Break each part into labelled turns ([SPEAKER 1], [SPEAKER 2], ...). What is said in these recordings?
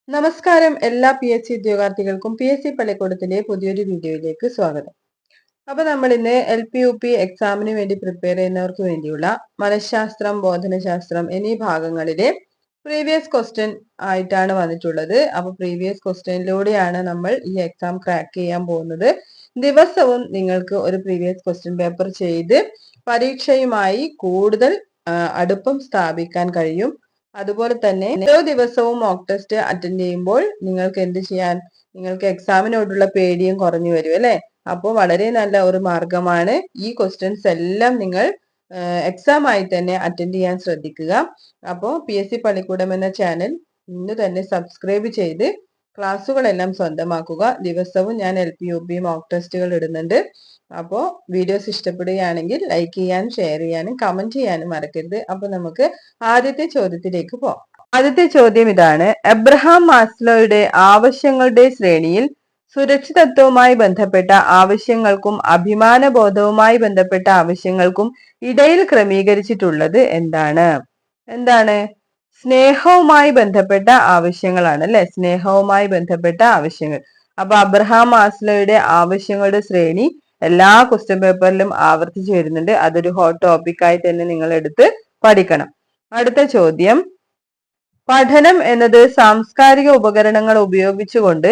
[SPEAKER 1] നമസ്കാരം എല്ലാ PSC ഉദ്യോഗാർത്ഥികൾക്കും PSC പള്ളിക്കൂടത്തിന്റെ പുതിയൊരു വീഡിയോയിലേക്ക് സ്വാഗതം. അപ്പൊ നമ്മൾ ഇന്ന് LP-UP എക്സാമിന് വേണ്ടി പ്രിപ്പയർ ചെയ്യുന്നവർക്ക് വേണ്ടിയുള്ള മനഃശാസ്ത്രം, ബോധനശാസ്ത്രം എന്നീ ഭാഗങ്ങളിലെ പ്രീവിയസ് ക്വസ്റ്റ്യൻ ആയിട്ടാണ് വന്നിട്ടുള്ളത്. അപ്പൊ പ്രീവിയസ് ക്വസ്റ്റ്യനിലൂടെയാണ് നമ്മൾ ഈ എക്സാം ക്രാക്ക് ചെയ്യാൻ പോകുന്നത്. ദിവസവും നിങ്ങൾക്ക് ഒരു പ്രീവിയസ് ക്വസ്റ്റ്യൻ പേപ്പർ ചെയ്ത് പരീക്ഷയുമായി കൂടുതൽ അടുപ്പം സ്ഥാപിക്കാൻ കഴിയും. അതുപോലെ തന്നെ ഓരോ ദിവസവും മോക്ക് ടെസ്റ്റ് അറ്റൻഡ് ചെയ്യുമ്പോൾ നിങ്ങൾക്ക് എന്ത് ചെയ്യാൻ, നിങ്ങൾക്ക് എക്സാമിനോടുള്ള പേടിയും കുറഞ്ഞു വരും അല്ലെ. അപ്പോൾ വളരെ നല്ല ഒരു മാർഗമാണ്. ഈ ക്വസ്റ്റ്യൻസ് എല്ലാം നിങ്ങൾ എക്സാം ആയി തന്നെ അറ്റൻഡ് ചെയ്യാൻ ശ്രദ്ധിക്കുക. അപ്പോൾ PSC പള്ളിക്കൂടം എന്ന ചാനൽ ഇന്ന് തന്നെ സബ്സ്ക്രൈബ് ചെയ്ത് ക്ലാസ്സുകളെല്ലാം സ്വന്തമാക്കുക. ദിവസവും ഞാൻ LP-UP മോക്ക് ടെസ്റ്റുകൾ ഇടുന്നുണ്ട്. അപ്പോൾ വീഡിയോസ് ഇഷ്ടപ്പെടുകയാണെങ്കിൽ ലൈക്ക് ചെയ്യാനും ഷെയർ ചെയ്യാനും കമന്റ് ചെയ്യാനും മറക്കരുത്. അപ്പൊ നമുക്ക് ആദ്യത്തെ ചോദ്യത്തിലേക്ക് പോകാം. ആദ്യത്തെ ചോദ്യം ഇതാണ്: എബ്രഹാം മാസ്ലോയുടെ ആവശ്യങ്ങളുടെ ശ്രേണിയിൽ സുരക്ഷിതത്വവുമായി ബന്ധപ്പെട്ട ആവശ്യങ്ങൾക്കും അഭിമാനബോധവുമായി ബന്ധപ്പെട്ട ആവശ്യങ്ങൾക്കും ഇടയിൽ ക്രമീകരിച്ചിട്ടുള്ളത് എന്താണ്? സ്നേഹവുമായി ബന്ധപ്പെട്ട ആവശ്യങ്ങളാണ് അല്ലെ. സ്നേഹവുമായി ബന്ധപ്പെട്ട ആവശ്യങ്ങൾ. അപ്പൊ അബ്രഹാം മാസ്ലോയുടെ ആവശ്യങ്ങളുടെ ശ്രേണി എല്ലാ ക്വസ്റ്റ്യൻ പേപ്പറിലും ആവർത്തിച്ചു വരുന്നുണ്ട്. അതൊരു ഹോട്ട് ടോപ്പിക്കായി തന്നെ നിങ്ങൾ എടുത്ത് പഠിക്കണം. അടുത്ത ചോദ്യം: പഠനം എന്നത് സാംസ്കാരിക ഉപകരണങ്ങൾ ഉപയോഗിച്ചുകൊണ്ട്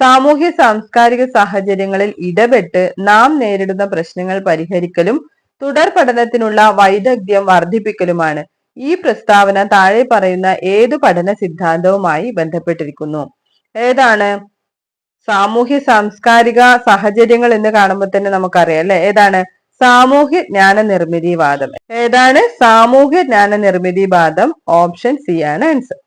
[SPEAKER 1] സാമൂഹ്യ സാംസ്കാരിക സാഹചര്യങ്ങളിൽ ഇടപെട്ട് നാം നേരിടുന്ന പ്രശ്നങ്ങൾ പരിഹരിക്കലും തുടർ പഠനത്തിനുള്ള വൈദഗ്ധ്യം വർദ്ധിപ്പിക്കലുമാണ്. ഈ പ്രസ്താവന താഴെ പറയുന്ന ഏതു പഠന സിദ്ധാന്തവുമായി ബന്ധപ്പെട്ടിരിക്കുന്നു? ഏതാണ്? സാമൂഹ്യ സാംസ്കാരിക സാഹചര്യങ്ങൾ എന്ന് കാണുമ്പോൾ തന്നെ നമുക്കറിയാം അല്ലെ. ഏതാണ്? സാമൂഹ്യ ജ്ഞാന നിർമ്മിതിവാദം. ഏതാണ്? സാമൂഹ്യ ജ്ഞാന നിർമ്മിതിവാദം. ഓപ്ഷൻ സി ആണ് ആൻസർ.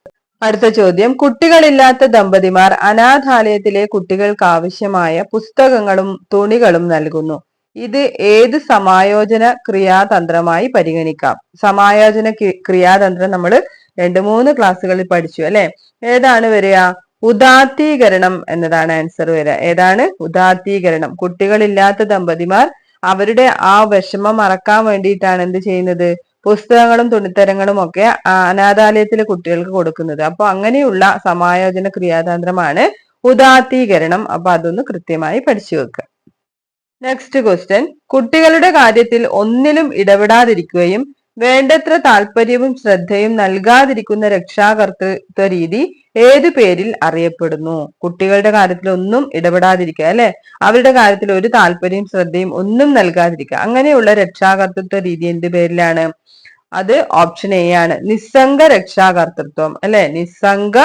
[SPEAKER 1] അടുത്ത ചോദ്യം: കുട്ടികളില്ലാത്ത ദമ്പതിമാർ അനാഥാലയത്തിലെ കുട്ടികൾക്ക് ആവശ്യമായ പുസ്തകങ്ങളും തുണികളും നൽകുന്നു. ഇത് ഏത് സമായോജന ക്രിയാതന്ത്രമായി പരിഗണിക്കാം? സമായോജന ക്രിയാതന്ത്രം നമ്മൾ 2-3 ക്ലാസ്സുകളിൽ പഠിച്ചു അല്ലെ. ഏതാണ് വരിക? ഉദാത്തീകരണം എന്നതാണ് ആൻസർ വരിക. ഏതാണ്? ഉദാത്തീകരണം. കുട്ടികളില്ലാത്ത ദമ്പതിമാർ അവരുടെ ആ വിഷമം മറക്കാൻ വേണ്ടിയിട്ടാണ് എന്ത് ചെയ്യുന്നത്? പുസ്തകങ്ങളും തുണിത്തരങ്ങളും ഒക്കെ അനാഥാലയത്തിലെ കുട്ടികൾക്ക് കൊടുക്കുന്നത്. അപ്പൊ അങ്ങനെയുള്ള സമായോജന ക്രിയാതന്ത്രമാണ് ഉദാത്തീകരണം. അപ്പൊ അതൊന്ന് കൃത്യമായി പഠിച്ചു വെക്കുക. നെക്സ്റ്റ് ക്വസ്റ്റ്യൻ: കുട്ടികളുടെ കാര്യത്തിൽ ഒന്നിലും ഇടപെടാതിരിക്കുകയും വേണ്ടത്ര താല്പര്യവും ശ്രദ്ധയും നൽകാതിരിക്കുന്ന രക്ഷാകർതൃത്വ രീതി ഏതു പേരിൽ അറിയപ്പെടുന്നു? കുട്ടികളുടെ കാര്യത്തിൽ ഒന്നും ഇടപെടാതിരിക്കുക അല്ലെ. അവരുടെ കാര്യത്തിൽ ഒരു താല്പര്യവും ശ്രദ്ധയും ഒന്നും നൽകാതിരിക്കുക. അങ്ങനെയുള്ള രക്ഷാകർതൃത്വ രീതി എന്ത് പേരിലാണ്? അത് ഓപ്ഷൻ എ ആണ്. നിസ്സംഗ രക്ഷാകർതൃത്വം അല്ലെ. നിസ്സംഗ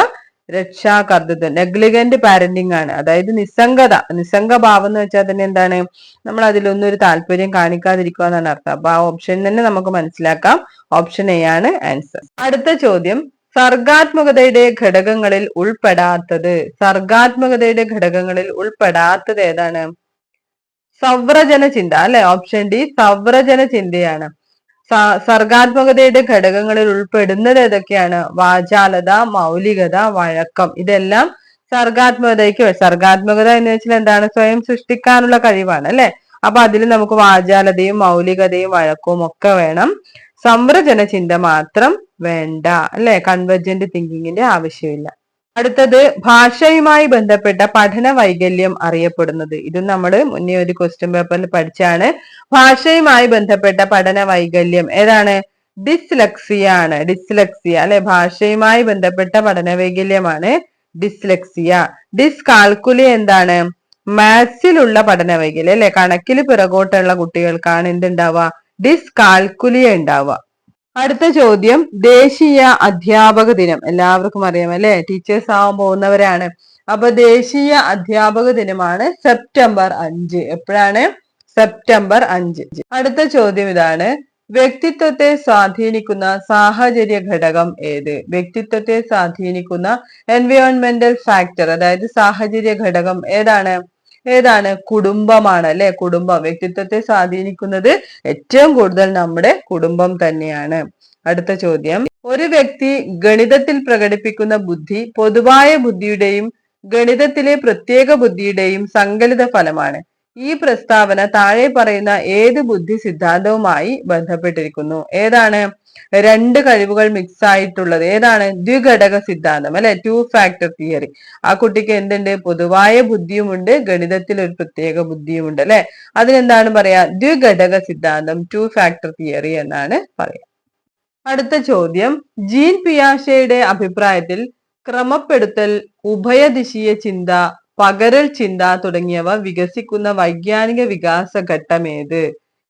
[SPEAKER 1] രക്ഷാകർതൃത്വം. നെഗ്ലിഗന്റ് പാരന്റിങ് ആണ്. അതായത് നിസ്സംഗത. നിസ്സംഗഭാവം എന്ന് വെച്ചാൽ തന്നെ എന്താണ്? നമ്മൾ അതിലൊന്നും ഒരു താല്പര്യം കാണിക്കാതിരിക്കുക എന്നാണ് അർത്ഥം. അപ്പൊ ആ ഓപ്ഷൻ തന്നെ നമുക്ക് മനസ്സിലാക്കാം. ഓപ്ഷൻ എ ആണ് ആൻസർ. അടുത്ത ചോദ്യം: സർഗാത്മകതയുടെ ഘടകങ്ങളിൽ ഉൾപ്പെടാത്തത്. സർഗാത്മകതയുടെ ഘടകങ്ങളിൽ ഉൾപ്പെടാത്തത് ഏതാണ്? സവ്രജന ചിന്ത അല്ലെ. ഓപ്ഷൻ ഡി സവ്രജന ചിന്തയാണ്. സർഗാത്മകതയുടെ ഘടകങ്ങളിൽ ഉൾപ്പെടുന്നത് ഏതൊക്കെയാണ്? വാചാലത, മൗലികത, വഴക്കം. ഇതെല്ലാം സർഗാത്മകത എന്ന് വെച്ചാൽ എന്താണ്? സ്വയം സൃഷ്ടിക്കാനുള്ള കഴിവാണ് അല്ലെ. അപ്പൊ അതിൽ നമുക്ക് വാചാലതയും മൗലികതയും വഴക്കവും ഒക്കെ വേണം. സംവ്രജന ചിന്ത മാത്രം വേണ്ട അല്ലെ. കൺവെർജന്റ് തിങ്കിങ്ങിന്റെ ആവശ്യമില്ല. അടുത്തത്: ഭാഷയുമായി ബന്ധപ്പെട്ട പഠന വൈകല്യം അറിയപ്പെടുന്നത്. ഇത് നമ്മൾ മുന്നേ ഒരു ക്വസ്റ്റ്യൻ പേപ്പറിൽ പഠിച്ചാണ്. ഭാഷയുമായി ബന്ധപ്പെട്ട പഠന വൈകല്യം ഏതാണ്? ഡിസ്ലെക്സിയ ആണ്. ഡിസ്ലെക്സിയ അല്ലെ. ഭാഷയുമായി ബന്ധപ്പെട്ട പഠന വൈകല്യമാണ് ഡിസ്ലെക്സിയ. ഡിസ്കാൽക്കുലിയ എന്താണ്? മാത്സിലുള്ള പഠന വൈകല്യം അല്ലെ. കണക്കിൽ പിറകോട്ടുള്ള കുട്ടികൾക്കാണ് എന്തുണ്ടാവുക? ഡിസ്കാൽക്കുലിയ ഉണ്ടാവുക. അടുത്ത ചോദ്യം: ദേശീയ അധ്യാപക ദിനം എല്ലാവർക്കും അറിയാം അല്ലെ. ടീച്ചേഴ്സ് ആവാൻ പോകുന്നവരാണ്. അപ്പൊ ദേശീയ അധ്യാപക ദിനമാണ് സെപ്റ്റംബർ 5. എപ്പോഴാണ്? സെപ്റ്റംബർ 5. അടുത്ത ചോദ്യം ഇതാണ്: വ്യക്തിത്വത്തെ സ്വാധീനിക്കുന്ന സാഹചര്യ ഘടകം ഏത്? വ്യക്തിത്വത്തെ സ്വാധീനിക്കുന്ന എൻവയോൺമെന്റൽ ഫാക്ടർ അതായത് സാഹചര്യ ഘടകം ഏതാണ്? കുടുംബമാണ് അല്ലെ. കുടുംബം. വ്യക്തിത്വത്തെ സ്വാധീനിക്കുന്നത് ഏറ്റവും കൂടുതൽ നമ്മുടെ കുടുംബം തന്നെയാണ്. അടുത്ത ചോദ്യം: ഒരു വ്യക്തി ഗണിതത്തിൽ പ്രകടിപ്പിക്കുന്ന ബുദ്ധി പൊതുവായ ബുദ്ധിയുടെയും ഗണിതത്തിലെ പ്രത്യേക ബുദ്ധിയുടെയും സങ്കലിത ഫലമാണ്. ഈ പ്രസ്താവന താഴെ പറയുന്ന ഏത് ബുദ്ധി സിദ്ധാന്തവുമായി ബന്ധപ്പെട്ടിരിക്കുന്നു? ഏതാണ്? രണ്ട് കഴിവുകൾ മിക്സ് ആയിട്ടുള്ളത് ഏതാണ്? ദ്വിഘടക സിദ്ധാന്തം അല്ലെ, 2 ഫാക്ടർ തിയറി. ആ കുട്ടിക്ക് എന്തുണ്ട്? പൊതുവായ ബുദ്ധിയുമുണ്ട്, ഗണിതത്തിൽ ഒരു പ്രത്യേക ബുദ്ധിയുമുണ്ട് അല്ലെ. അതിനെന്താണ് പറയാ? ദ്വിഘടക സിദ്ധാന്തം, 2 ഫാക്ടർ തിയറി എന്നാണ് പറയാ. അടുത്ത ചോദ്യം, ജീൻ പിയാഷെയുടെ അഭിപ്രായത്തിൽ ക്രമപ്പെടുത്തൽ, ഉഭയദിശീയ ചിന്ത, പകരൽ ചിന്ത തുടങ്ങിയവ വികസിക്കുന്ന വൈജ്ഞാനിക വികാസ ഘട്ടമേത്?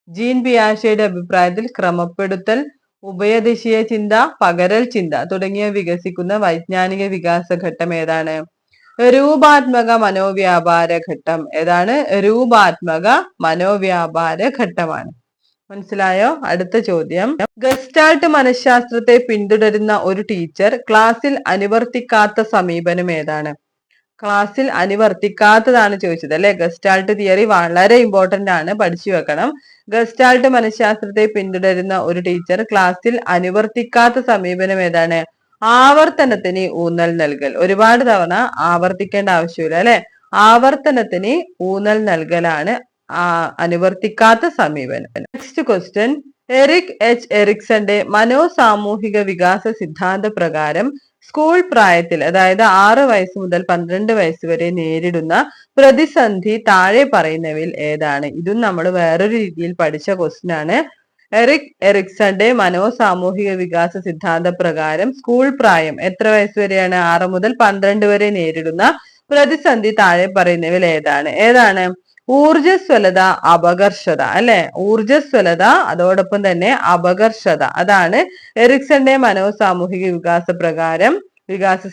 [SPEAKER 1] ജീൻ പിയാഷെയുടെ അഭിപ്രായത്തിൽ ക്രമപ്പെടുത്തൽ, ഉഭയദിശീയ ചിന്ത, പകരൽ ചിന്ത തുടങ്ങിയവ വികസിക്കുന്ന വൈജ്ഞാനിക വികാസ ഘട്ടം ഏതാണ്? രൂപാത്മക മനോവ്യാപാര ഘട്ടം. ഏതാണ്? രൂപാത്മക മനോവ്യാപാര ഘട്ടമാണ്. മനസ്സിലായോ? അടുത്ത ചോദ്യം, ഗസ്റ്റാൾട്ട് മനഃശാസ്ത്രത്തെ പിന്തുടരുന്ന ഒരു ടീച്ചർ ക്ലാസ്സിൽ അനുവർത്തിക്കാത്ത സമീപനം ഏതാണ്? ക്ലാസ്സിൽ അനുവർത്തിക്കാത്തതാണ് ചോദിച്ചത് അല്ലെ. ഗസ്റ്റാൾട്ട് തിയറി വളരെ ഇമ്പോർട്ടന്റ് ആണ്, പഠിച്ചു വെക്കണം. ഗസ്റ്റാൾട്ട് മനഃശാസ്ത്രത്തെ പിന്തുടരുന്ന ഒരു ടീച്ചർ ക്ലാസ്സിൽ അനുവർത്തിക്കാത്ത സമീപനം ഏതാണ്? ആവർത്തനത്തിന് ഊന്നൽ നൽകൽ. ഒരുപാട് തവണ ആവർത്തിക്കേണ്ട ആവശ്യമില്ല അല്ലെ. ആവർത്തനത്തിന് ഊന്നൽ നൽകലാണ് അനുവർത്തിക്കാത്ത സമീപനം. നെക്സ്റ്റ് ക്വസ്റ്റ്യൻ, എറിക് എച്ച് എറിക്സന്റെ മനോസാമൂഹിക വികാസ സിദ്ധാന്ത പ്രകാരം സ്കൂൾ പ്രായത്തിൽ, അതായത് 6 വയസ്സ് മുതൽ 12 വയസ്സ് വരെ നേരിടുന്ന പ്രതിസന്ധി താഴെ പറയുന്നവയിൽ ഏതാണ്? ഇതും നമ്മൾ വേറൊരു രീതിയിൽ പഠിച്ച ക്വസ്റ്റ്യൻ ആണ്. എറിക് എറിക്സന്റെ മനോസാമൂഹിക വികാസ സിദ്ധാന്ത പ്രകാരം സ്കൂൾ പ്രായം എത്ര വയസ്സ് വരെയാണ്? 6 മുതൽ 12 വരെ നേരിടുന്ന പ്രതിസന്ധി താഴെ പറയുന്നവയിൽ ഏതാണ്? ഏതാണ്? ഊർജസ്വലത, അപകർഷത അല്ലെ. ഊർജസ്വലത, അതോടൊപ്പം തന്നെ അപകർഷത. അതാണ് എറിക്സന്റെ മനോസാമൂഹിക വികാസ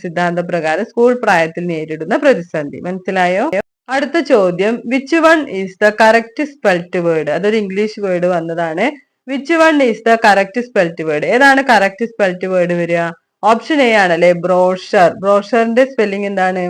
[SPEAKER 1] സിദ്ധാന്ത പ്രകാരം സ്കൂൾ പ്രായത്തിൽ നേരിടുന്ന പ്രതിസന്ധി. മനസ്സിലായോ? അടുത്ത ചോദ്യം, which one is the correct spelt word? അതൊരു ഇംഗ്ലീഷ് വേർഡ് വന്നതാണ്. Which one is the correct spelt word? ഏതാണ് കറക്റ്റ് സ്പെൽറ്റ് വേർഡ് വരിക? ഓപ്ഷൻ എ ആണല്ലേ, ബ്രോഷർ. ബ്രോഷറിന്റെ സ്പെല്ലിംഗ് എന്താണ്?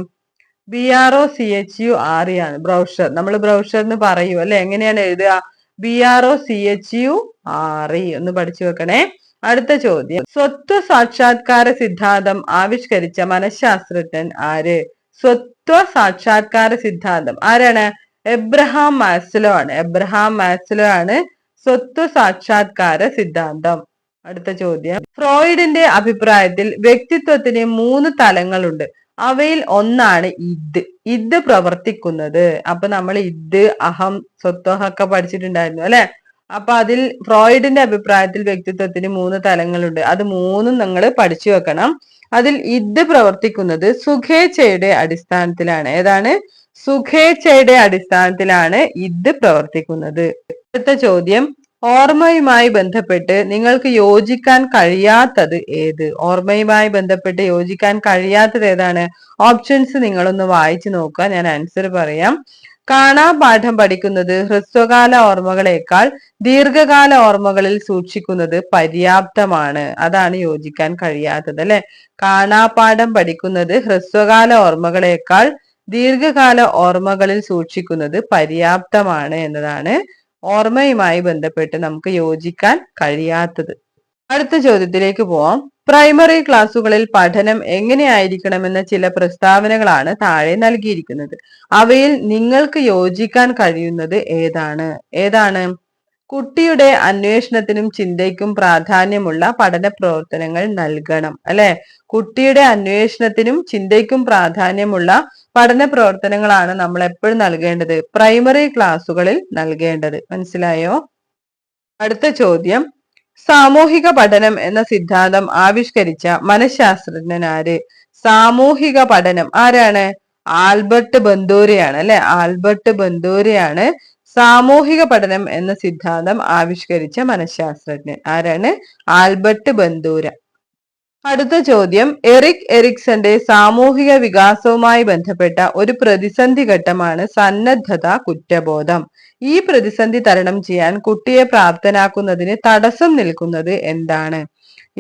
[SPEAKER 1] BROCHURE ആണ് ബ്രൗഷർ. നമ്മൾ ബ്രൗഷർ എന്ന് പറയൂ അല്ലെ. എങ്ങനെയാണ് എഴുതുക? BROCHURE. ഒന്ന് പഠിച്ചു വെക്കണേ. അടുത്ത ചോദ്യം, സ്വത്വ സാക്ഷാത്കാര സിദ്ധാന്തം ആവിഷ്കരിച്ച മനഃശാസ്ത്രജ്ഞൻ ആര്? സ്വത്വ സാക്ഷാത്കാര സിദ്ധാന്തം ആരാണ്? എബ്രഹാം മാസ്ലോ ആണ്. എബ്രഹാം മാസ്ലോ ആണ് സ്വത്വ സാക്ഷാത്കാര സിദ്ധാന്തം. അടുത്ത ചോദ്യം, ഫ്രോയിഡിന്റെ അഭിപ്രായത്തിൽ വ്യക്തിത്വത്തിന് 3 തലങ്ങളുണ്ട്. അവയിൽ ഒന്നാണ് ഇത് പ്രവർത്തിക്കുന്നത്. അപ്പൊ നമ്മൾ അഹം, സ്വത്വം ഒക്കെ പഠിച്ചിട്ടുണ്ടായിരുന്നു അല്ലെ. അപ്പൊ അതിൽ ഫ്രോയിഡിന്റെ അഭിപ്രായത്തിൽ വ്യക്തിത്വത്തിന് 3 തലങ്ങളുണ്ട്. അത് 3ഉം നിങ്ങൾ പഠിച്ചു വെക്കണം. അതിൽ പ്രവർത്തിക്കുന്നത് സുഖേച്ഛയുടെ അടിസ്ഥാനത്തിലാണ്. ഏതാണ്? സുഖേച്ഛയുടെ അടിസ്ഥാനത്തിലാണ് പ്രവർത്തിക്കുന്നത്. അടുത്ത ചോദ്യം, ഓർമ്മയുമായി ബന്ധപ്പെട്ട് നിങ്ങൾക്ക് യോജിക്കാൻ കഴിയാത്തത് ഏത്? ഓർമ്മയുമായി ബന്ധപ്പെട്ട് യോജിക്കാൻ കഴിയാത്തത് ഏതാണ്? ഓപ്ഷൻസ് നിങ്ങളൊന്ന് വായിച്ചു നോക്കുക, ഞാൻ ആൻസർ പറയാം. കാണാപാഠം പഠിക്കുന്നത് ഹ്രസ്വകാല ഓർമ്മകളേക്കാൾ ദീർഘകാല ഓർമ്മകളിൽ സൂക്ഷിക്കുന്നത് പര്യാപ്തമാണ്. അതാണ് യോജിക്കാൻ കഴിയാത്തത് അല്ലെ. കാണാപാഠം പഠിക്കുന്നത് ഹ്രസ്വകാല ഓർമ്മകളേക്കാൾ ദീർഘകാല ഓർമ്മകളിൽ സൂക്ഷിക്കുന്നത് പര്യാപ്തമാണ് എന്നതാണ് ഓർമ്മയുമായി ബന്ധപ്പെട്ട് നമുക്ക് യോജിക്കാൻ കഴിയാത്തത്. അടുത്ത ചോദ്യത്തിലേക്ക് പോവാം. പ്രൈമറി ക്ലാസ്സുകളിൽ പഠനം എങ്ങനെയായിരിക്കണമെന്ന ചില പ്രസ്താവനകളാണ് താഴെ നൽകിയിരിക്കുന്നത്. അവയിൽ നിങ്ങൾക്ക് യോജിക്കാൻ കഴിയുന്നത് ഏതാണ്? കുട്ടിയുടെ അന്വേഷണത്തിനും ചിന്തയ്ക്കും പ്രാധാന്യമുള്ള പഠന പ്രവർത്തനങ്ങൾ നൽകണം അല്ലെ. കുട്ടിയുടെ അന്വേഷണത്തിനും ചിന്തയ്ക്കും പ്രാധാന്യമുള്ള പഠന പ്രവർത്തനങ്ങളാണ് നമ്മൾ എപ്പോഴും നൽകേണ്ടത്? പ്രൈമറി ക്ലാസ്സുകളിൽ നൽകേണ്ടത്. മനസ്സിലായോ? അടുത്ത ചോദ്യം, സാമൂഹിക പഠനം എന്ന സിദ്ധാന്തം ആവിഷ്കരിച്ച മനഃശാസ്ത്രജ്ഞൻ ആര്? സാമൂഹിക പഠനം ആരാണ്? ആൽബർട്ട് ബന്ദൂരയാണ് അല്ലെ. ആൽബർട്ട് ബന്ദൂരയാണ് സാമൂഹിക പഠനം എന്ന സിദ്ധാന്തം ആവിഷ്കരിച്ച മനഃശാസ്ത്രജ്ഞൻ. ആരാണ്? ആൽബർട്ട് ബന്ദൂര. അടുത്ത ചോദ്യം, എറിക് എറിക്സന്റെ സാമൂഹിക വികാസവുമായി ബന്ധപ്പെട്ട ഒരു പ്രതിസന്ധി ഘട്ടമാണ് സന്നദ്ധത കുറ്റബോധം. ഈ പ്രതിസന്ധി തരണം ചെയ്യാൻ കുട്ടിയെ പ്രാപ്തനാക്കുന്നതിന് തടസ്സം നിൽക്കുന്നത് എന്താണ്?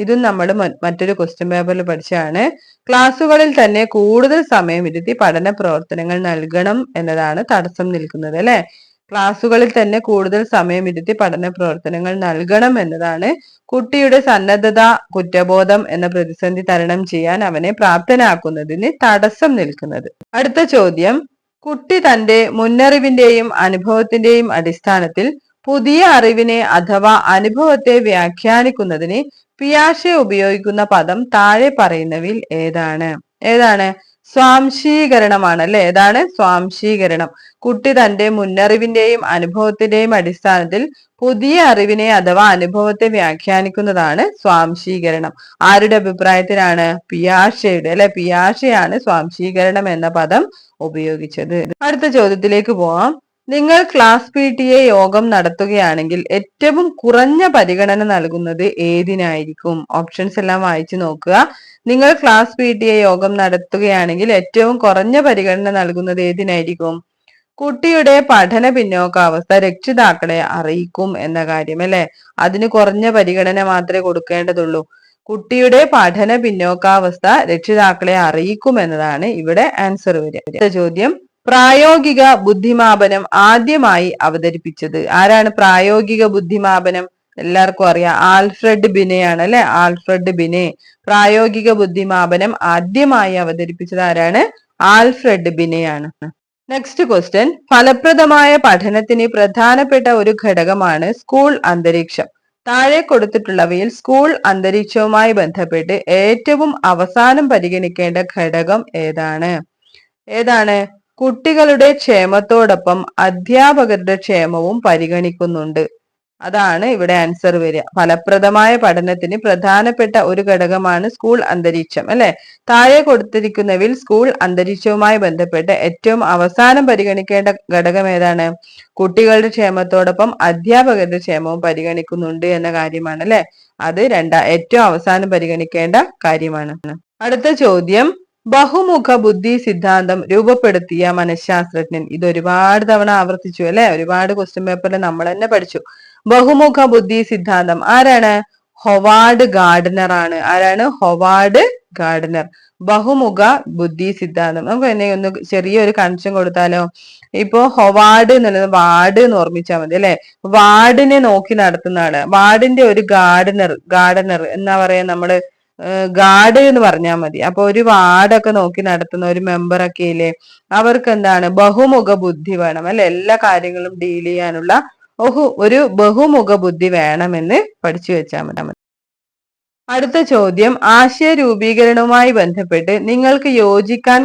[SPEAKER 1] ഇതും നമ്മൾ മറ്റൊരു ക്വസ്റ്റ്യൻ പേപ്പറിൽ പഠിച്ചാണ്. ക്ലാസ്സുകളിൽ തന്നെ കൂടുതൽ സമയം ഇരുത്തി പഠന പ്രവർത്തനങ്ങൾ നൽകണം എന്നതാണ് തടസ്സം നിൽക്കുന്നത് അല്ലെ. ക്ലാസ്സുകളിൽ തന്നെ കൂടുതൽ സമയം ഇരുത്തി പഠന പ്രവർത്തനങ്ങൾ നൽകണം എന്നതാണ് കുട്ടിയുടെ സന്നദ്ധത കുറ്റബോധം എന്ന പ്രതിസന്ധി തരണം ചെയ്യാൻ അവനെ പ്രാപ്തനാക്കുന്നതിന് തടസ്സം നിൽക്കുന്നത്. അടുത്ത ചോദ്യം, കുട്ടി തന്റെ മുന്നറിവിന്റെയും അനുഭവത്തിന്റെയും അടിസ്ഥാനത്തിൽ പുതിയ അറിവിനെ അഥവാ അനുഭവത്തെ വ്യാഖ്യാനിക്കുന്നതിന് പിയാഷെ ഉപയോഗിക്കുന്ന പദം താഴെ പറയുന്നവയിൽ ഏതാണ്? സ്വാംശീകരണമാണ് അല്ലെ. ഏതാണ്? സ്വാംശീകരണം. കുട്ടി തന്റെ മുന്നറിവിന്റെയും അനുഭവത്തിന്റെയും അടിസ്ഥാനത്തിൽ പുതിയ അറിവിനെ അഥവാ അനുഭവത്തെ വ്യാഖ്യാനിക്കുന്നതാണ് സ്വാംശീകരണം. ആരുടെ അഭിപ്രായത്തിലാണ്? പിയാഷെയുടെ അല്ലെ. പിയാഷെയാണ് സ്വാംശീകരണം എന്ന പദം ഉപയോഗിച്ചത്. അടുത്ത ചോദ്യത്തിലേക്ക് പോവാം. നിങ്ങൾ ക്ലാസ് PTA യോഗം നടത്തുകയാണെങ്കിൽ ഏറ്റവും കുറഞ്ഞ പരിഗണന നൽകുന്നത് ഏതിനായിരിക്കും? ഓപ്ഷൻസ് എല്ലാം വായിച്ചു നോക്കുക. നിങ്ങൾ ക്ലാസ് PTA യോഗം നടത്തുകയാണെങ്കിൽ ഏറ്റവും കുറഞ്ഞ പരിഗണന നൽകുന്നത് ഏതിനായിരിക്കും? കുട്ടിയുടെ പഠന പിന്നോക്കാവസ്ഥ രക്ഷിതാക്കളെ അറിയിക്കും എന്ന കാര്യം അല്ലെ. അതിന് കുറഞ്ഞ പരിഗണന മാത്രമേ കൊടുക്കേണ്ടതുള്ളൂ. കുട്ടിയുടെ പഠന പിന്നോക്കാവസ്ഥ രക്ഷിതാക്കളെ അറിയിക്കും എന്നതാണ് ഇവിടെ ആൻസർ വരിക. അടുത്ത ചോദ്യം, പ്രായോഗിക ബുദ്ധിമാപനം ആദ്യമായി അവതരിപ്പിച്ചത് ആരാണ്? പ്രായോഗിക ബുദ്ധിമാപനം എല്ലാവർക്കും അറിയാം, ആൽഫ്രഡ് ബിനെയാണ് അല്ലെ. ആൽഫ്രഡ് ബിനെ. പ്രായോഗിക ബുദ്ധിമാപനം ആദ്യമായി അവതരിപ്പിച്ചത് ആരാണ്? ആൽഫ്രഡ് ബിനെയാണ്. നെക്സ്റ്റ് ക്വസ്റ്റ്യൻ, ഫലപ്രദമായ പഠനത്തിന് പ്രധാനപ്പെട്ട ഒരു ഘടകമാണ് സ്കൂൾ അന്തരീക്ഷം. താഴെ കൊടുത്തിട്ടുള്ളവയിൽ സ്കൂൾ അന്തരീക്ഷവുമായി ബന്ധപ്പെട്ട് ഏറ്റവും അവസാനം പരിഗണിക്കേണ്ട ഘടകം ഏതാണ്? കുട്ടികളുടെ ക്ഷേമത്തോടൊപ്പം അധ്യാപകരുടെ ക്ഷേമവും പരിഗണിക്കുന്നുണ്ട്. അതാണ് ഇവിടെ ആൻസർ വരിക. ഫലപ്രദമായ പഠനത്തിന് പ്രധാനപ്പെട്ട ഒരു ഘടകമാണ് സ്കൂൾ അന്തരീക്ഷം അല്ലെ. താഴെ കൊടുത്തിരിക്കുന്നവയിൽ സ്കൂൾ അന്തരീക്ഷവുമായി ബന്ധപ്പെട്ട് ഏറ്റവും അവസാനം പരിഗണിക്കേണ്ട ഘടകം ഏതാണ്? കുട്ടികളുടെ ക്ഷേമത്തോടൊപ്പം അധ്യാപകരുടെ ക്ഷേമവും പരിഗണിക്കുന്നുണ്ട് എന്ന കാര്യമാണ് അല്ലെ. അത് ഏറ്റവും അവസാനം പരിഗണിക്കേണ്ട കാര്യമാണ്. അടുത്ത ചോദ്യം, ബഹുമുഖ ബുദ്ധി സിദ്ധാന്തം രൂപപ്പെടുത്തിയ മനഃശാസ്ത്രജ്ഞൻ. ഇത് ഒരുപാട് തവണ ആവർത്തിച്ചു അല്ലെ. ഒരുപാട് ക്വസ്റ്റ്യൻ പേപ്പറിൽ നമ്മൾ തന്നെ പഠിച്ചു. ബഹുമുഖ ബുദ്ധി സിദ്ധാന്തം ആരാണ്? ഹൊവാർഡ് ഗാർഡനർ ആണ്. ആരാണ്? Howard Gardner. ബഹുമുഖ ബുദ്ധി സിദ്ധാന്തം. നമുക്ക് തന്നെ ഒന്ന് ചെറിയൊരു കൺഷൻ കൊടുത്താലോ? ഇപ്പൊ ഹൊവാർഡ് എന്നുള്ളത് വാർഡ് എന്ന് ഓർമ്മിച്ചാൽ മതി അല്ലെ. വാർഡിനെ നോക്കി നടത്തുന്നതാണ്. വാർഡിന്റെ ഒരു ഗാർഡനർ എന്നാ പറയാ, നമ്മള് ഗാർഡ് എന്ന് പറഞ്ഞാൽ മതി. അപ്പൊ ഒരു വാർഡൊക്കെ നോക്കി നടത്തുന്ന ഒരു മെമ്പർ ഒക്കെ ഇല്ലേ, അവർക്ക് എന്താണ്? ബഹുമുഖ ബുദ്ധി വേണം അല്ലെ. എല്ലാ കാര്യങ്ങളും ഡീൽ ചെയ്യാനുള്ള ഒരു ബഹുമുഖ ബുദ്ധി വേണമെന്ന് പഠിച്ചു വെച്ചാൽ മതി. അടുത്ത ചോദ്യം, ആശയ രൂപീകരണവുമായി ബന്ധപ്പെട്ട് നിങ്ങൾക്ക് യോജിക്കാൻ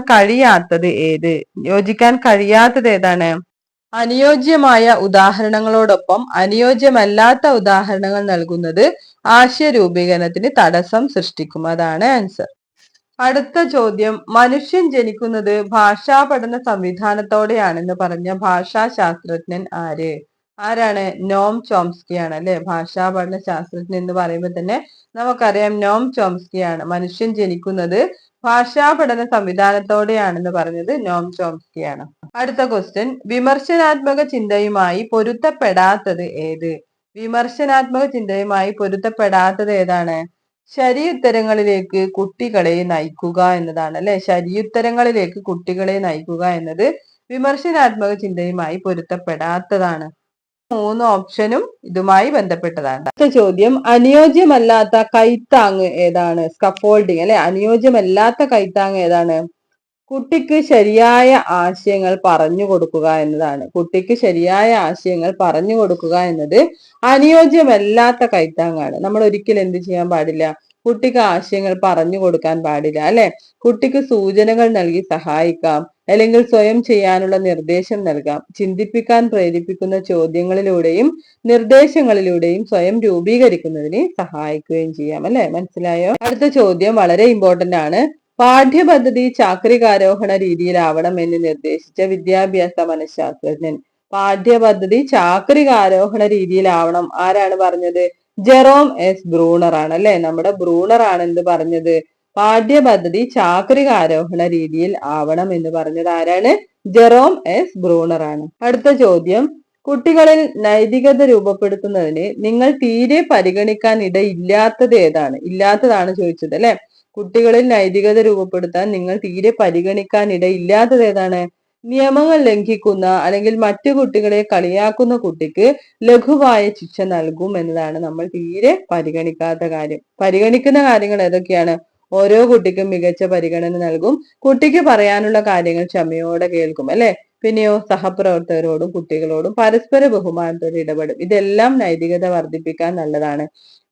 [SPEAKER 1] കഴിയാത്തത് ഏതാണ്? അനുയോജ്യമായ ഉദാഹരണങ്ങളോടൊപ്പം അനുയോജ്യമല്ലാത്ത ഉദാഹരണങ്ങൾ നൽകുന്നത് ആശയ രൂപീകരണത്തിന് തടസ്സം സൃഷ്ടിക്കും. അതാണ് ആൻസർ. അടുത്ത ചോദ്യം, മനുഷ്യൻ ജനിക്കുന്നത് ഭാഷാ പഠന സംവിധാനത്തോടെയാണെന്ന് പറഞ്ഞ ഭാഷാ ശാസ്ത്രജ്ഞൻ ആരാണ്? നോം ചോംസ്കി ആണ് അല്ലെ. ഭാഷാ പഠന ശാസ്ത്രജ്ഞൻ എന്ന് പറയുമ്പോൾ തന്നെ നമുക്കറിയാം നോം ചോംസ്കി ആണ്. മനുഷ്യൻ ജനിക്കുന്നത് ഭാഷാ പഠന സംവിധാനത്തോടെയാണെന്ന് പറഞ്ഞത് നോം ചോംസ്കി ആണ്. അടുത്ത ക്വസ്റ്റ്യൻ, വിമർശനാത്മക ചിന്തയുമായി പൊരുത്തപ്പെടാത്തത് ഏത്? വിമർശനാത്മക ചിന്തയുമായി പൊരുത്തപ്പെടാത്തത് ഏതാണ്? ശരിയുത്തരങ്ങളിലേക്ക് കുട്ടികളെ നയിക്കുക എന്നതാണ് അല്ലെ. ശരിയുത്തരങ്ങളിലേക്ക് കുട്ടികളെ നയിക്കുക എന്നത് വിമർശനാത്മക ചിന്തയുമായി പൊരുത്തപ്പെടാത്തതാണ്. 3 ഓപ്ഷനും ഇതുമായി ബന്ധപ്പെട്ടതാണ്. അടുത്ത ചോദ്യം, അനുയോജ്യമല്ലാത്ത കൈത്താങ് ഏതാണ്? സ്കഫോൾഡിങ് അല്ലെ. അനുയോജ്യമല്ലാത്ത കൈത്താങ് ഏതാണ്? കുട്ടിക്ക് ശരിയായ ആശയങ്ങൾ പറഞ്ഞു കൊടുക്കുക എന്നതാണ്. കുട്ടിക്ക് ശരിയായ ആശയങ്ങൾ പറഞ്ഞു കൊടുക്കുക എന്നത് അനുയോജ്യമല്ലാത്ത കൈത്താങ്ങാണ്. നമ്മൾ ഒരിക്കലും എന്ത് ചെയ്യാൻ പാടില്ല? കുട്ടിക്ക് ആശയങ്ങൾ പറഞ്ഞു കൊടുക്കാൻ പാടില്ല അല്ലെ. കുട്ടിക്ക് സൂചനകൾ നൽകി സഹായിക്കാം, അല്ലെങ്കിൽ സ്വയം ചെയ്യാനുള്ള നിർദ്ദേശം നൽകാം. ചിന്തിപ്പിക്കാൻ പ്രേരിപ്പിക്കുന്ന ചോദ്യങ്ങളിലൂടെയും നിർദ്ദേശങ്ങളിലൂടെയും സ്വയം രൂപീകരിക്കുന്നതിന് സഹായിക്കുകയും ചെയ്യാം അല്ലെ. മനസ്സിലായോ? അടുത്ത ചോദ്യം വളരെ ഇമ്പോർട്ടന്റ് ആണ്. പാഠ്യപദ്ധതി ചാക്രികാരോഹണ രീതിയിലാവണം എന്ന് നിർദ്ദേശിച്ച വിദ്യാഭ്യാസ മനഃശാസ്ത്രജ്ഞൻ. പാഠ്യപദ്ധതി ചാക്രികാരോഹണ രീതിയിലാവണം ആരാണ് പറഞ്ഞത്? ജെറോം എസ് ബ്രൂണർ ആണ് അല്ലെ. നമ്മുടെ ബ്രൂണർ ആണ് എന്ത് പറഞ്ഞത്? പാഠ്യപദ്ധതി ചാക്രികാരോഹണ രീതിയിൽ ആവണം എന്ന് പറഞ്ഞത് ആരാണ്? ജെറോം എസ് ബ്രൂണർ ആണ്. അടുത്ത ചോദ്യം, കുട്ടികളിൽ നൈതികത രൂപപ്പെടുത്തുന്നതിന് നിങ്ങൾ തീരെ പരിഗണിക്കാൻ ഇടയില്ലാത്തത് ഏതാണ്? ഇല്ലാത്തതാണ് ചോദിച്ചത് അല്ലെ. കുട്ടികളിൽ നൈതികത രൂപപ്പെടുത്താൻ നിങ്ങൾ തീരെ പരിഗണിക്കാൻ ഇടയില്ലാത്തത് ഏതാണ്? നിയമങ്ങൾ ലംഘിക്കുന്ന അല്ലെങ്കിൽ മറ്റു കുട്ടികളെ കളിയാക്കുന്ന കുട്ടിക്ക് ലഘുവായ ശിക്ഷ നൽകും എന്നതാണ് നമ്മൾ തീരെ പരിഗണിക്കാത്ത കാര്യം. പരിഗണിക്കുന്ന കാര്യങ്ങൾ ഏതൊക്കെയാണ്? ഓരോ കുട്ടിക്കും മികച്ച പരിഗണന നൽകും, കുട്ടിക്ക് പറയാനുള്ള കാര്യങ്ങൾ ക്ഷമയോടെ കേൾക്കും അല്ലെ. പിന്നെയോ സഹപ്രവർത്തകരോടും കുട്ടികളോടും പരസ്പര ബഹുമാനത്തോടെ ഇടപെടും. ഇതെല്ലാം നൈതികത വർദ്ധിപ്പിക്കാൻ നല്ലതാണ്.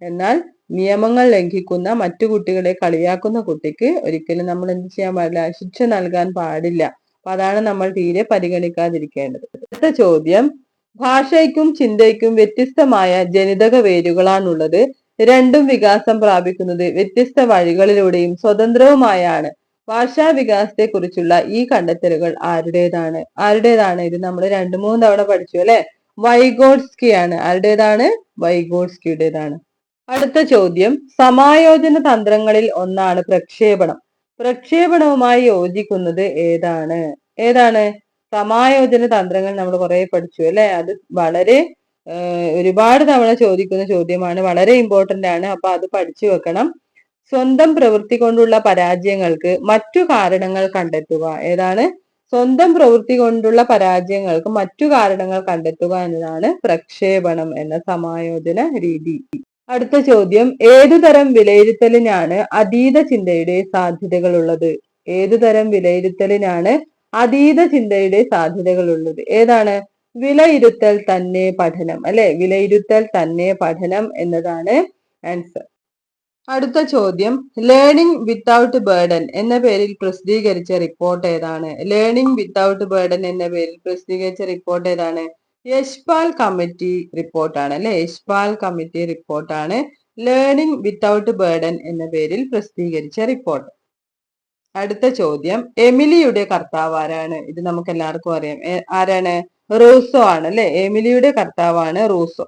[SPEAKER 1] എന്നാൽ നിയമങ്ങൾ ലംഘിക്കുന്ന മറ്റു കുട്ടികളെ കളിയാക്കുന്ന കുട്ടിക്ക് ഒരിക്കലും നമ്മൾ എന്ത് ചെയ്യാൻ പാടില്ല, ശിക്ഷ നൽകാൻ പാടില്ല. അപ്പൊ അതാണ് നമ്മൾ തീരെ പരിഗണിക്കാതിരിക്കേണ്ടത്. അടുത്ത ചോദ്യം, ഭാഷയ്ക്കും ചിന്തയ്ക്കും വ്യത്യസ്തമായ ജനിതക വേരുകളാണുള്ളത്. രണ്ടും വികാസം പ്രാപിക്കുന്നത് വ്യത്യസ്ത വഴികളിലൂടെയും സ്വതന്ത്രവുമായാണ്. ഭാഷാ വികാസത്തെ കുറിച്ചുള്ള ഈ കണ്ടെത്തലുകൾ ആരുടേതാണ്? ഇത് നമ്മൾ 2-3 തവണ പഠിച്ചു അല്ലെ. വൈഗോട്സ്കി ആണ്. ആരുടേതാണ്? വൈഗോട്സ്കിയുടേതാണ്. അടുത്ത ചോദ്യം, സമായോജന തന്ത്രങ്ങളിൽ ഒന്നാണ് പ്രക്ഷേപണം. പ്രക്ഷേപണവുമായി യോജിക്കുന്നത് ഏതാണ്? സമായോജന തന്ത്രങ്ങൾ നമ്മൾ കുറെ പഠിച്ചു അല്ലെ. അത് വളരെ ഒരുപാട് തവണ ചോദിക്കുന്ന ചോദ്യമാണ്, വളരെ ഇമ്പോർട്ടന്റ് ആണ്. അപ്പൊ അത് പഠിച്ചു വെക്കണം. സ്വന്തം പ്രവൃത്തി കൊണ്ടുള്ള പരാജയങ്ങൾക്ക് മറ്റു കാരണങ്ങൾ കണ്ടെത്തുക. ഏതാണ്? സ്വന്തം പ്രവൃത്തി കൊണ്ടുള്ള പരാജയങ്ങൾക്ക് മറ്റു കാരണങ്ങൾ കണ്ടെത്തുക എന്നതാണ് പ്രക്ഷേപണം എന്ന സമായോജന രീതി. അടുത്ത ചോദ്യം, ഏതുതരം വിലയിരുത്തലിനാണ് അതീത ചിന്തയുടെ സാധ്യതകളുള്ളത്? ഏതുതരം വിലയിരുത്തലിനാണ് അതീത ചിന്തയുടെ സാധ്യതകളുള്ളത്? ഏതാണ്? വിലയിരുത്തൽ തന്നെ പഠനം അല്ലെ. വിലയിരുത്തൽ തന്നെ പഠനം എന്നതാണ് ആൻസർ. അടുത്ത ചോദ്യം, ലേണിംഗ് വിത്തൗട്ട് ബേർഡൻ എന്ന പേരിൽ പ്രസിദ്ധീകരിച്ച റിപ്പോർട്ട് ഏതാണ്? ലേണിംഗ് വിത്തൗട്ട് ബേർഡൻ എന്ന പേരിൽ പ്രസിദ്ധീകരിച്ച റിപ്പോർട്ട് ഏതാണ്? യശ്പാൽ കമ്മിറ്റി റിപ്പോർട്ടാണ് അല്ലെ. യശ്പാൽ കമ്മിറ്റി റിപ്പോർട്ടാണ് ലേണിംഗ് വിത്തൗട്ട് ബേർഡൻ എന്ന പേരിൽ പ്രസിദ്ധീകരിച്ച റിപ്പോർട്ട്. അടുത്ത ചോദ്യം, എമിലിയുടെ കർത്താവ് ആരാണ്? ഇത് നമുക്ക് എല്ലാവർക്കും അറിയാം. ആരാണ്? റൂസോ ആണ് അല്ലെ. എമിലിയുടെ കർത്താവാണ് റൂസോ.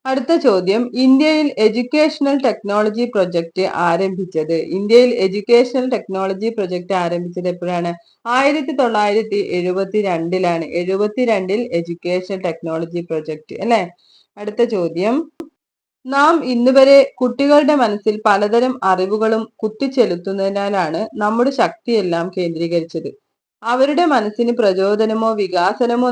[SPEAKER 1] അടുത്ത ചോദ്യം, ഇന്ത്യയിൽ എഡ്യൂക്കേഷണൽ ടെക്നോളജി പ്രൊജക്ട് ആരംഭിച്ചത്? ഇന്ത്യയിൽ എഡ്യൂക്കേഷണൽ ടെക്നോളജി പ്രൊജക്ട് ആരംഭിച്ചത് എപ്പോഴാണ്? 1972-ലാണ്. 72-ൽ എഡ്യൂക്കേഷണൽ ടെക്നോളജി പ്രൊജക്ട് അല്ലെ. അടുത്ത ചോദ്യം, നാം ഇന്നുവരെ കുട്ടികളുടെ മനസ്സിൽ പലതരം അറിവുകളും കുത്തിച്ചെലുത്തുന്നതിനാലാണ് നമ്മുടെ ശക്തിയെല്ലാം കേന്ദ്രീകരിച്ചത്. അവരുടെ മനസ്സിന് പ്രചോദനമോ വികാസമോ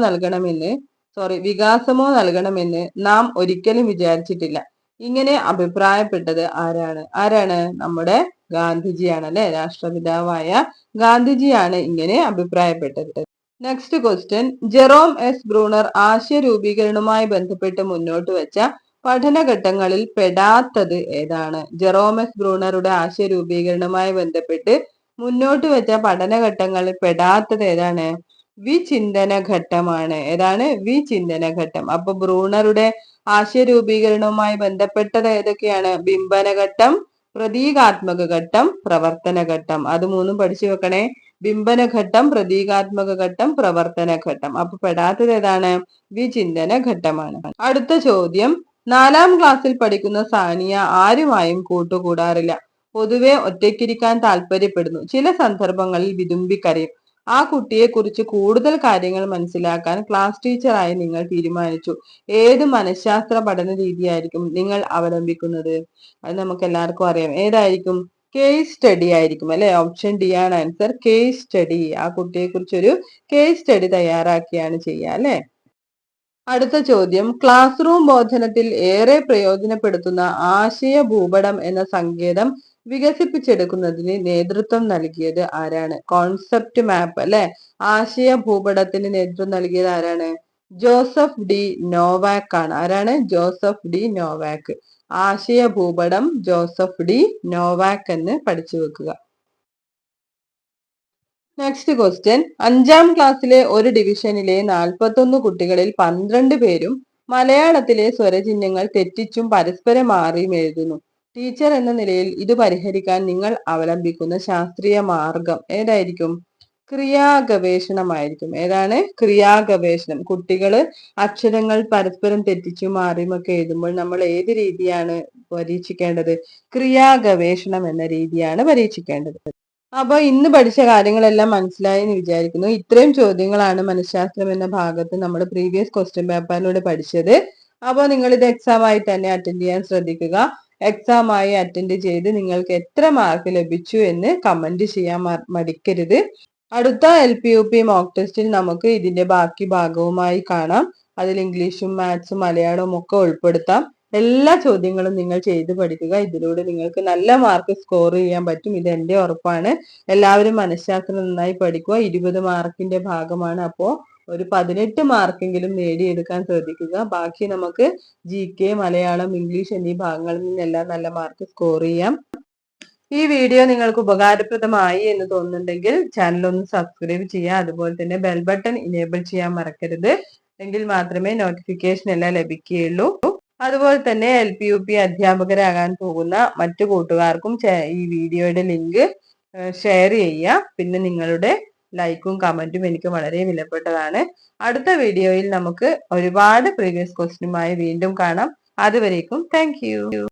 [SPEAKER 1] നൽകണമെന്ന് നാം ഒരിക്കലും വിചാരിച്ചിട്ടില്ല. ഇങ്ങനെ അഭിപ്രായപ്പെട്ടത് ആരാണ്? നമ്മുടെ ഗാന്ധിജിയാണ് അല്ലെ. രാഷ്ട്രപിതാവായ ഗാന്ധിജിയാണ് ഇങ്ങനെ അഭിപ്രായപ്പെട്ടത്. Next question, Jerome S Bruner ആശയ രൂപീകരണവുമായി ബന്ധപ്പെട്ട് മുന്നോട്ട് വെച്ച പഠനഘട്ടങ്ങളിൽ പെടാത്തത് ഏതാണ്? ജെറോം എസ് ബ്രൂണറുടെ ആശയ രൂപീകരണവുമായി ബന്ധപ്പെട്ട് മുന്നോട്ട് വെച്ച പഠനഘട്ടങ്ങളിൽ പെടാത്തത് ഏതാണ്? വിചിന്തന ഘട്ടമാണ്. ഏതാണ്? വിചിന്തന ഘട്ടം. അപ്പൊ ബ്രൂണറുടെ ആശയ രൂപീകരണവുമായി ബന്ധപ്പെട്ടത് ഏതൊക്കെയാണ്? ബിംബന ഘട്ടം, പ്രതീകാത്മക ഘട്ടം, പ്രവർത്തന ഘട്ടം. അത് മൂന്നും പഠിച്ചു വെക്കണേ. ബിംബന ഘട്ടം, പ്രതീകാത്മക ഘട്ടം, പ്രവർത്തന ഘട്ടം. അപ്പൊ പെടാത്തത് ഏതാണ്? വിചിന്തന ഘട്ടമാണ്. അടുത്ത ചോദ്യം, 4-ാം ക്ലാസ്സിൽ പഠിക്കുന്ന സാനിയ ആരുമായും കൂട്ടുകൂടാറില്ല. പൊതുവെ ഒറ്റയ്ക്കിരിക്കാൻ താല്പര്യപ്പെടുന്നു. ചില സന്ദർഭങ്ങളിൽ വിതുമ്പിക്കരയും. ആ കുട്ടിയെ കുറിച്ച് കൂടുതൽ കാര്യങ്ങൾ മനസ്സിലാക്കാൻ ക്ലാസ് ടീച്ചറായി നിങ്ങൾ തീരുമാനിച്ചു. ഏത് മനഃശാസ്ത്ര പഠന രീതിയായിരിക്കും നിങ്ങൾ അവലംബിക്കുന്നത്? അത് നമുക്ക് എല്ലാവർക്കും അറിയാം. ഏതായിരിക്കും? കേസ് സ്റ്റഡി ആയിരിക്കും അല്ലെ. ഓപ്ഷൻ ഡി ആണ് ആൻസർ. Case study. ആ കുട്ടിയെ കുറിച്ചൊരു കേസ് സ്റ്റഡി തയ്യാറാക്കിയാണ് ചെയ്യുക അല്ലെ. അടുത്ത ചോദ്യം, ക്ലാസ് റൂം ബോധനത്തിൽ ഏറെ പ്രയോജനപ്പെടുത്തുന്ന ആശയ ഭൂപടം എന്ന സങ്കേതം വികസിപ്പിച്ചെടുക്കുന്നതിന് നേതൃത്വം നൽകിയത് ആരാണ്? കോൺസെപ്റ്റ് മാപ്പ് അല്ലെ. ആശയ ഭൂപടത്തിന് നേതൃത്വം നൽകിയത് ആരാണ്? ജോസഫ് ഡി നോവാക് ആണ്. ആരാണ്? Joseph D Novak. ആശയ ഭൂപടം ജോസഫ് ഡി നോവാക് എന്ന് പഠിച്ചു വെക്കുക. നെക്സ്റ്റ് ക്വസ്റ്റ്യൻ, 5-ാം ക്ലാസ്സിലെ ഒരു ഡിവിഷനിലെ 41 കുട്ടികളിൽ 12 പേരും മലയാളത്തിലെ സ്വരചിഹ്നങ്ങൾ തെറ്റിച്ചും പരസ്പരം മാറിയും എഴുതുന്നു. ടീച്ചർ എന്ന നിലയിൽ ഇത് പരിഹരിക്കാൻ നിങ്ങൾ അവലംബിക്കുന്ന ശാസ്ത്രീയ മാർഗം ഏതായിരിക്കും? ക്രിയാഗവേഷണമായിരിക്കും. ഏതാണ്? ക്രിയാഗവേഷണം. കുട്ടികള് അക്ഷരങ്ങൾ പരസ്പരം തെറ്റിച്ചും മാറിയും ഒക്കെ എഴുതുമ്പോൾ നമ്മൾ ഏത് രീതിയാണ് പരീക്ഷിക്കേണ്ടത്? ക്രിയാഗവേഷണം എന്ന രീതിയാണ് പരീക്ഷിക്കേണ്ടത്. അപ്പൊ ഇന്ന് പഠിച്ച കാര്യങ്ങളെല്ലാം മനസ്സിലായി എന്ന് വിചാരിക്കുന്നു. ഇത്രയും ചോദ്യങ്ങളാണ് മനഃശാസ്ത്രം എന്ന ഭാഗത്ത് നമ്മൾ പ്രീവിയസ് ക്വസ്റ്റ്യൻ പേപ്പറിലൂടെ പഠിച്ചത്. അപ്പോൾ നിങ്ങൾ ഇത് എക്സാം ആയി തന്നെ അറ്റൻഡ് ചെയ്യാൻ ശ്രദ്ധിക്കുക. എക്സാം ആയി അറ്റൻഡ് ചെയ്ത് നിങ്ങൾക്ക് എത്ര മാർക്ക് ലഭിച്ചു എന്ന് കമന്റ് ചെയ്യാൻ മടിക്കരുത്. അടുത്ത LP-UP മോക്ക് ടെസ്റ്റിൽ നമുക്ക് ഇതിന്റെ ബാക്കി ഭാഗവുമായി കാണാം. അതിൽ ഇംഗ്ലീഷും മാത്സും മലയാളവും ഒക്കെ ഉൾപ്പെടുത്താം. എല്ലാ ചോദ്യങ്ങളും നിങ്ങൾ ചെയ്ത് പഠിക്കുക. ഇതിലൂടെ നിങ്ങൾക്ക് നല്ല മാർക്ക് സ്കോർ ചെയ്യാൻ പറ്റും. ഇത് എന്റെ ഉറപ്പാണ്. എല്ലാവരും മനഃശാസ്ത്രം നന്നായി പഠിക്കുക. 20 മാർക്കിന്റെ ഭാഗമാണ്. അപ്പോൾ ഒരു 18 മാർക്കെങ്കിലും നേടിയെടുക്കാൻ ശ്രദ്ധിക്കുക. ബാക്കി നമുക്ക് GK, മലയാളം, ഇംഗ്ലീഷ് എന്നീ ഭാഗങ്ങളിൽ നിന്നെല്ലാം നല്ല മാർക്ക് സ്കോർ ചെയ്യാം. ഈ വീഡിയോ നിങ്ങൾക്ക് ഉപകാരപ്രദമായി എന്ന് തോന്നുന്നുണ്ടെങ്കിൽ ചാനൽ ഒന്ന് സബ്സ്ക്രൈബ് ചെയ്യുക. അതുപോലെ തന്നെ ബെൽ ബട്ടൺ ഇനേബിൾ ചെയ്യാൻ മറക്കരുത്. എങ്കിൽ മാത്രമേ നോട്ടിഫിക്കേഷൻ എല്ലാം ലഭിക്കുകയുള്ളൂ. അതുപോലെ തന്നെ LP UP അധ്യാപകരാകാൻ പോകുന്ന മറ്റു കൂട്ടുകാർക്കും ഈ വീഡിയോയുടെ ലിങ്ക് ഷെയർ ചെയ്യുക. പിന്നെ നിങ്ങളുടെ ലൈക്കും കമന്റും എനിക്ക് വളരെ വിലപ്പെട്ടതാണ്. അടുത്ത വീഡിയോയിൽ നമുക്ക് ഒരുപാട് പ്രീവിയസ് ക്വസ്റ്റ്യനുമായി വീണ്ടും കാണാം. അതുവരേക്കും താങ്ക് യു.